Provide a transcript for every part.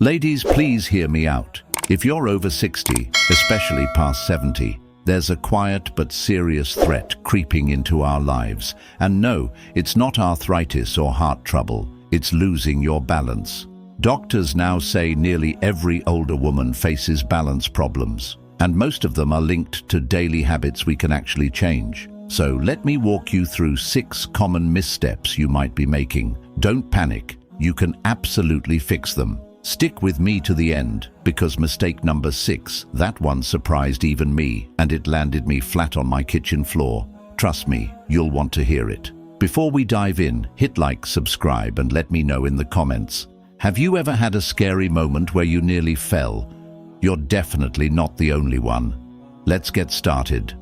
Ladies, please hear me out. If you're over 60, especially past 70, there's a quiet but serious threat creeping into our lives. And no, it's not arthritis or heart trouble, it's losing your balance. Doctors now say nearly every older woman faces balance problems, and most of them are linked to daily habits we can actually change. So let me walk you through 6 common missteps you might be making. Don't panic, you can absolutely fix them. Stick with me to the end, because mistake number 6, that one surprised even me, and it landed me flat on my kitchen floor. Trust me, you'll want to hear it. Before we dive in, hit like, subscribe, and let me know in the comments. Have you ever had a scary moment where you nearly fell? You're definitely not the only one. Let's get started.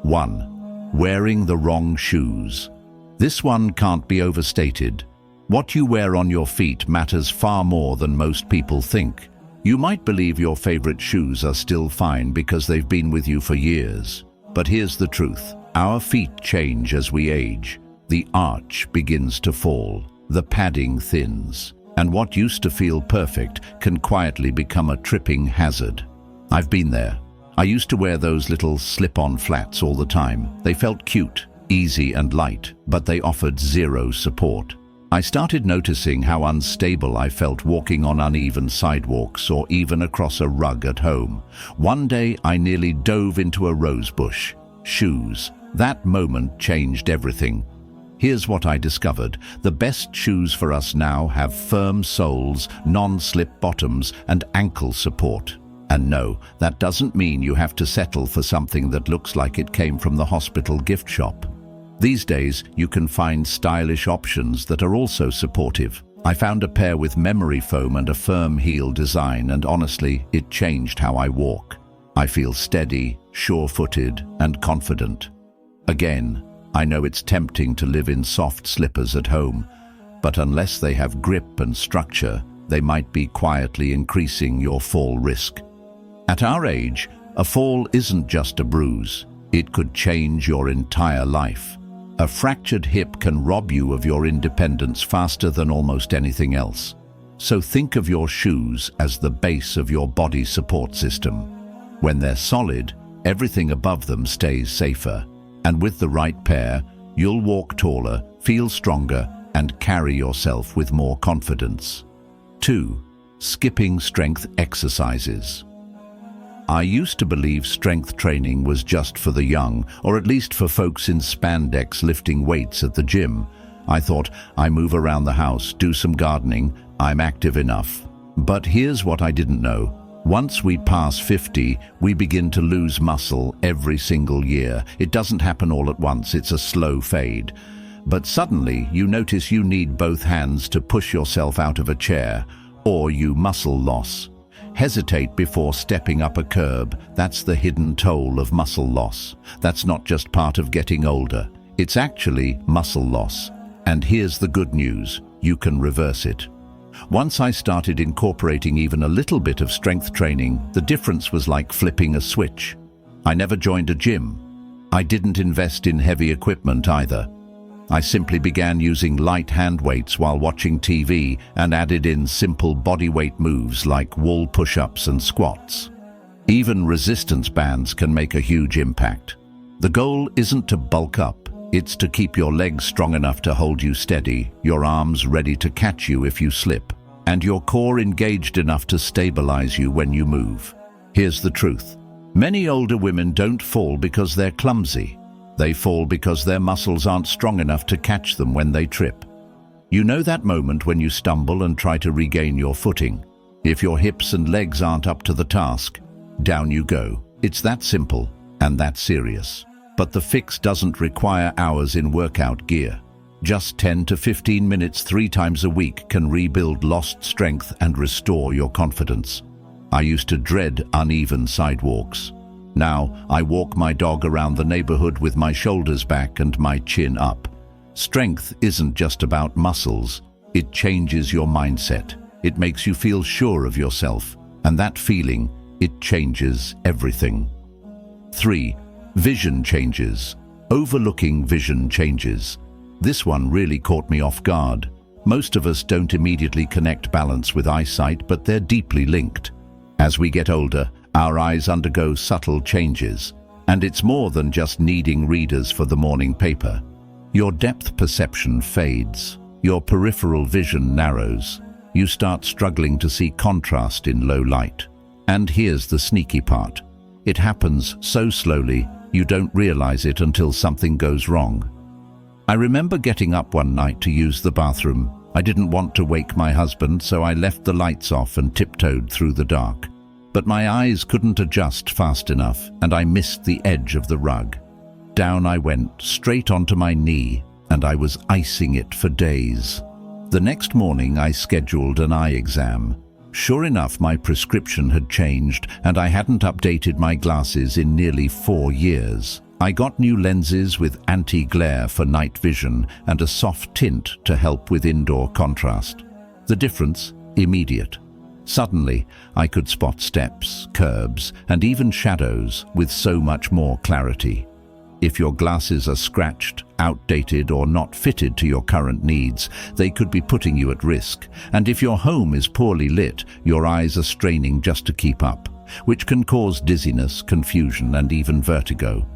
1. Wearing the wrong shoes. This one can't be overstated. What you wear on your feet matters far more than most people think. You might believe your favorite shoes are still fine because they've been with you for years. But here's the truth. Our feet change as we age. The arch begins to fall. The padding thins. And what used to feel perfect can quietly become a tripping hazard. I've been there. I used to wear those little slip-on flats all the time. They felt cute, easy and light, but they offered zero support. I started noticing how unstable I felt walking on uneven sidewalks or even across a rug at home. One day I nearly dove into a rose bush. Shoes. That moment changed everything. Here's what I discovered. The best shoes for us now have firm soles, non-slip bottoms, and ankle support. And no, that doesn't mean you have to settle for something that looks like it came from the hospital gift shop. These days, you can find stylish options that are also supportive. I found a pair with memory foam and a firm heel design, and honestly, it changed how I walk. I feel steady, sure-footed, and confident. Again, I know it's tempting to live in soft slippers at home, but unless they have grip and structure, they might be quietly increasing your fall risk. At our age, a fall isn't just a bruise. It could change your entire life. A fractured hip can rob you of your independence faster than almost anything else. So think of your shoes as the base of your body support system. When they're solid, everything above them stays safer. And with the right pair, you'll walk taller, feel stronger, and carry yourself with more confidence. 2. Skipping strength exercises. I used to believe strength training was just for the young, or at least for folks in spandex lifting weights at the gym. I thought, I move around the house, do some gardening, I'm active enough. But here's what I didn't know. Once we pass 50, we begin to lose muscle every single year. It doesn't happen all at once, it's a slow fade. But suddenly, you notice you need both hands to push yourself out of a chair, or you muscle loss. Hesitate before stepping up a curb. That's the hidden toll of muscle loss. That's not just part of getting older. It's actually muscle loss. And here's the good news. You can reverse it. Once I started incorporating even a little bit of strength training, the difference was like flipping a switch. I never joined a gym. I didn't invest in heavy equipment either. I simply began using light hand weights while watching TV and added in simple bodyweight moves like wall push-ups and squats. Even resistance bands can make a huge impact. The goal isn't to bulk up, it's to keep your legs strong enough to hold you steady, your arms ready to catch you if you slip, and your core engaged enough to stabilize you when you move. Here's the truth. Many older women don't fall because they're clumsy. They fall because their muscles aren't strong enough to catch them when they trip. You know that moment when you stumble and try to regain your footing. If your hips and legs aren't up to the task, down you go. It's that simple and that serious. But the fix doesn't require hours in workout gear. Just 10 to 15 minutes 3 times a week can rebuild lost strength and restore your confidence. I used to dread uneven sidewalks. Now, I walk my dog around the neighborhood with my shoulders back and my chin up. Strength isn't just about muscles. It changes your mindset. It makes you feel sure of yourself. And that feeling, it changes everything. 3. Vision changes. Overlooking vision changes. This one really caught me off guard. Most of us don't immediately connect balance with eyesight, but they're deeply linked. As we get older, our eyes undergo subtle changes, and it's more than just needing readers for the morning paper. Your depth perception fades, your peripheral vision narrows, you start struggling to see contrast in low light. And here's the sneaky part. It happens so slowly, you don't realize it until something goes wrong. I remember getting up one night to use the bathroom. I didn't want to wake my husband, so I left the lights off and tiptoed through the dark. But my eyes couldn't adjust fast enough, and I missed the edge of the rug. Down I went, straight onto my knee, and I was icing it for days. The next morning I scheduled an eye exam. Sure enough, my prescription had changed, and I hadn't updated my glasses in nearly 4 years. I got new lenses with anti-glare for night vision and a soft tint to help with indoor contrast. The difference? Immediate. Suddenly, I could spot steps, curbs, and even shadows with so much more clarity. If your glasses are scratched, outdated, or not fitted to your current needs, they could be putting you at risk. And if your home is poorly lit, your eyes are straining just to keep up, which can cause dizziness, confusion, and even vertigo.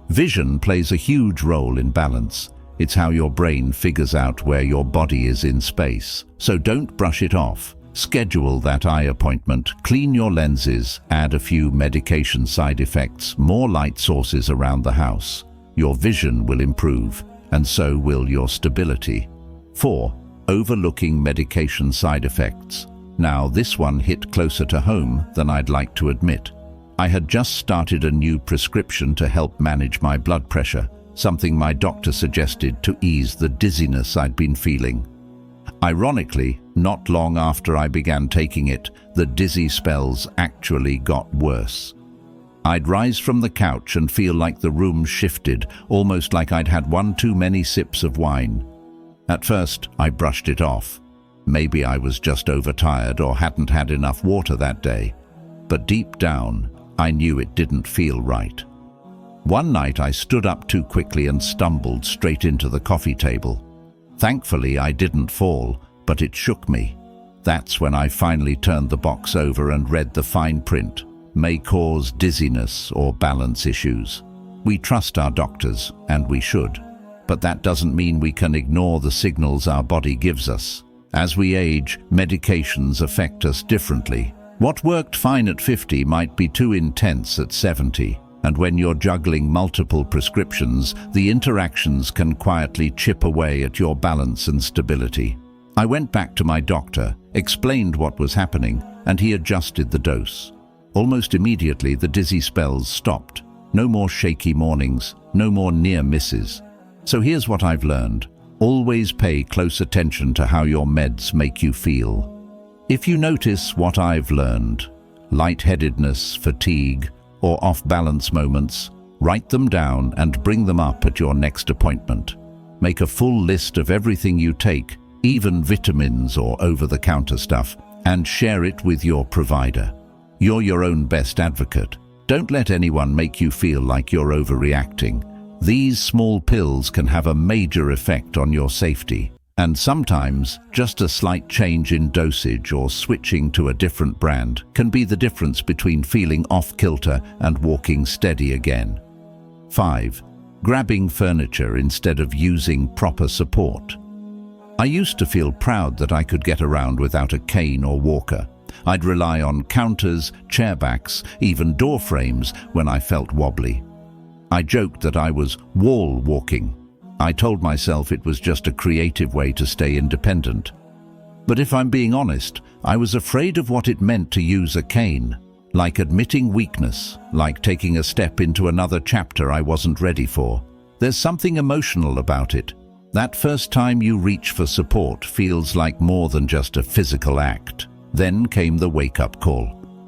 Vision plays a huge role in balance. It's how your brain figures out where your body is in space. So don't brush it off. Schedule that eye appointment, clean your lenses, add a few medication side effects, more light sources around the house. Your vision will improve, and so will your stability. 4. Overlooking medication side effects. Now, this one hit closer to home than I'd like to admit. I had just started a new prescription to help manage my blood pressure, something my doctor suggested to ease the dizziness I'd been feeling. Ironically, not long after I began taking it, the dizzy spells actually got worse. I'd rise from the couch and feel like the room shifted, almost like I'd had one too many sips of wine. At first, I brushed it off. Maybe I was just overtired or hadn't had enough water that day. But deep down, I knew it didn't feel right. One night I stood up too quickly and stumbled straight into the coffee table. Thankfully, I didn't fall, but it shook me. That's when I finally turned the box over and read the fine print. May cause dizziness or balance issues. We trust our doctors, and we should. But that doesn't mean we can ignore the signals our body gives us. As we age, medications affect us differently. What worked fine at 50 might be too intense at 70. And when you're juggling multiple prescriptions, the interactions can quietly chip away at your balance and stability. I went back to my doctor, explained what was happening, and he adjusted the dose. Almost immediately, the dizzy spells stopped. No more shaky mornings, no more near misses. So here's what I've learned. Always pay close attention to how your meds make you feel. If you notice what I've learned, lightheadedness, fatigue, or off-balance moments, write them down and bring them up at your next appointment. Make a full list of everything you take, even vitamins or over-the-counter stuff, and share it with your provider. You're your own best advocate. Don't let anyone make you feel like you're overreacting. These small pills can have a major effect on your safety. And sometimes, just a slight change in dosage or switching to a different brand can be the difference between feeling off-kilter and walking steady again. 5. Grabbing furniture instead of using proper support. I used to feel proud that I could get around without a cane or walker. I'd rely on counters, chair backs, even door frames when I felt wobbly. I joked that I was wall walking. I told myself it was just a creative way to stay independent. But if I'm being honest, I was afraid of what it meant to use a cane, like admitting weakness, like taking a step into another chapter I wasn't ready for. There's something emotional about it. That first time you reach for support feels like more than just a physical act. Then came the wake-up call.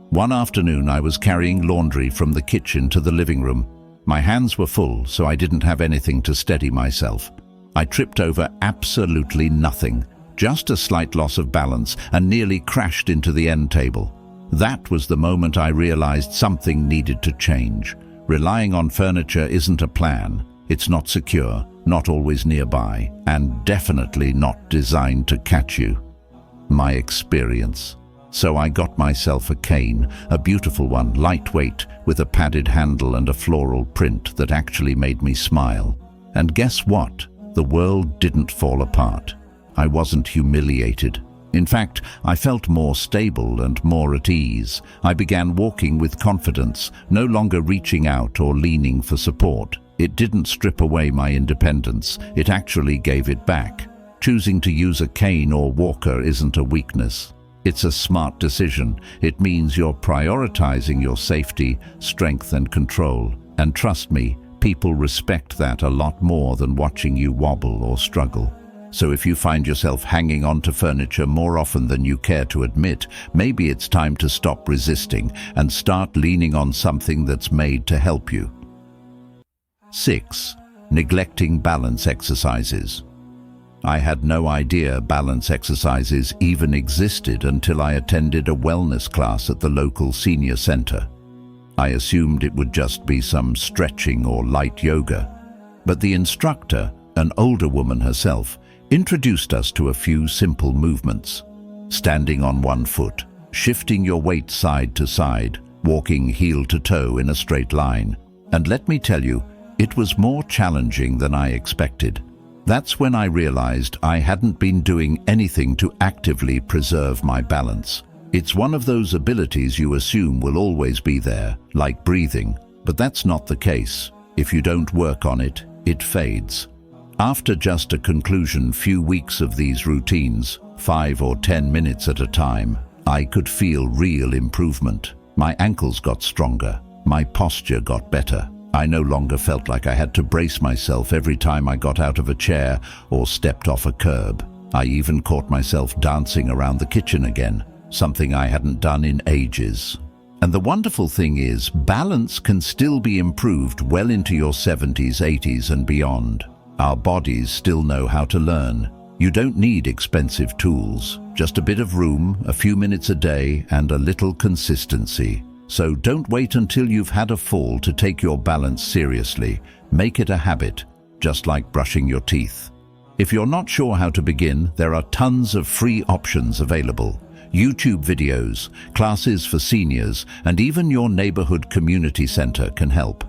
One afternoon I was carrying laundry from the kitchen to the living room. My hands were full, so I didn't have anything to steady myself. I tripped over absolutely nothing, just a slight loss of balance, and nearly crashed into the end table. That was the moment I realized something needed to change. Relying on furniture isn't a plan, it's not secure, not always nearby, and definitely not designed to catch you. My experience. So I got myself a cane, a beautiful one, lightweight, with a padded handle and a floral print that actually made me smile. And guess what? The world didn't fall apart. I wasn't humiliated. In fact, I felt more stable and more at ease. I began walking with confidence, no longer reaching out or leaning for support. It didn't strip away my independence, it actually gave it back. Choosing to use a cane or walker isn't a weakness. It's a smart decision. It means you're prioritizing your safety, strength, and control. And trust me, people respect that a lot more than watching you wobble or struggle. So if you find yourself hanging on to furniture more often than you care to admit, maybe it's time to stop resisting and start leaning on something that's made to help you. 6. Neglecting balance exercises. I had no idea balance exercises even existed until I attended a wellness class at the local senior center. I assumed it would just be some stretching or light yoga. But the instructor, an older woman herself, introduced us to a few simple movements. Standing on one foot, shifting your weight side to side, walking heel to toe in a straight line. And let me tell you, it was more challenging than I expected. That's when I realized I hadn't been doing anything to actively preserve my balance. It's one of those abilities you assume will always be there, like breathing, but that's not the case. If you don't work on it, it fades. After just a few weeks of these routines, 5 or 10 minutes at a time, I could feel real improvement. My ankles got stronger, my posture got better. I no longer felt like I had to brace myself every time I got out of a chair or stepped off a curb. I even caught myself dancing around the kitchen again, something I hadn't done in ages. And the wonderful thing is, balance can still be improved well into your 70s, 80s, and beyond. Our bodies still know how to learn. You don't need expensive tools, just a bit of room, a few minutes a day, and a little consistency. So don't wait until you've had a fall to take your balance seriously. Make it a habit, just like brushing your teeth. If you're not sure how to begin, there are tons of free options available. YouTube videos, classes for seniors, and even your neighborhood community center can help.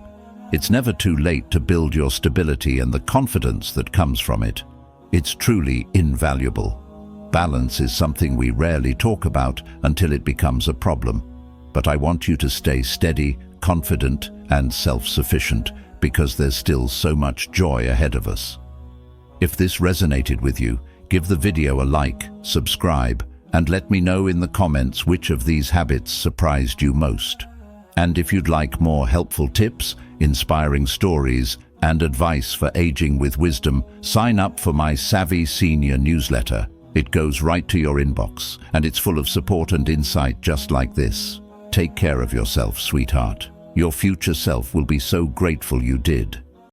It's never too late to build your stability and the confidence that comes from it. It's truly invaluable. Balance is something we rarely talk about until it becomes a problem. But I want you to stay steady, confident, and self-sufficient because there's still so much joy ahead of us. If this resonated with you, give the video a like, subscribe, and let me know in the comments which of these habits surprised you most. And if you'd like more helpful tips, inspiring stories, and advice for aging with wisdom, sign up for my Savvy Senior newsletter. It goes right to your inbox, and it's full of support and insight just like this. Take care of yourself, sweetheart. Your future self will be so grateful you did.